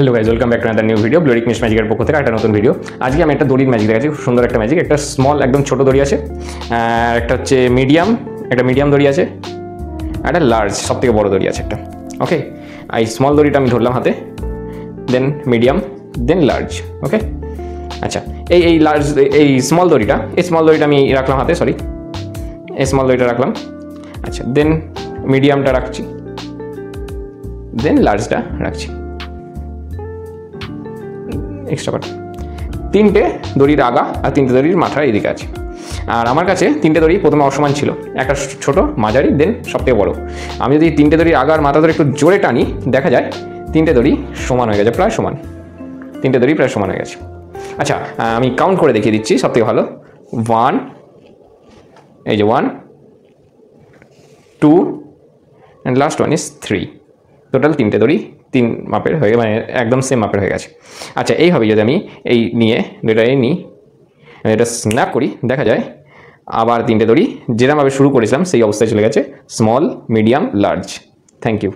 Hello guys, welcome back to another new video. ব্লোরিক মিশ ম্যাজিকের পক্ষ থেকে একটা নতুন ভিডিও। আজকে আমি একটা দড়ির ম্যাজিক দেখাচ্ছি, খুব সুন্দর একটা ম্যাজিক। একটা স্মল একদম ছোট দড়ি আছে, একটা হচ্ছে মিডিয়াম, একটা মিডিয়াম দড়ি আছে, একটা লার্জ সব থেকে বড় দড়ি আছে একটা। ওকে, এই স্মল দড়িটা আমি ধরলাম হাতে, দেন মিডিয়াম, দেন লার্জ। ওকে, আচ্ছা এই লার্জ এই স্মল দড়িটা আমি রাখলাম হাতে, সরি এই স্মল দড়িটা রাখলাম। আচ্ছা, দেন মিডিয়ামটা রাখছি, দেন লার্জটা রাখছি। এক্সট্রা পার্ট তিনটে দড়ির আগা আর তিনটে দড়ির মাথা এদিকে আছে। আর আমার কাছে তিনটে দড়ি প্রথমে অসমান ছিল, একটা ছোট, মাঝারি, দেন সবথেকে বড়। আমি যদি তিনটে দড়ির আগা আর মাথা ধরে একটু জোরে টানি, দেখা যায় তিনটে দড়ি সমান হয়ে গেছে, প্রায় সমান। তিনটে দড়ি প্রায় সমান হয়ে গেছে। আচ্ছা, আমি কাউন্ট করে দেখিয়ে দিচ্ছি সবথেকে ভালো। 1, এই যে 1, 2 and last one is 3। Total তিনটে দড়ি তিন মাপের হয়ে, মানে একদম সেম মাপের হয়ে গেছে। আচ্ছা, এইভাবে যদি আমি এই নিয়ে এটা স্ন্যাপ করি, দেখা যায় আবার তিনটে দড়ি যেরকমভাবে শুরু করেছিলাম সেই অবস্থায় চলে গেছে, small, medium, large. Thank you.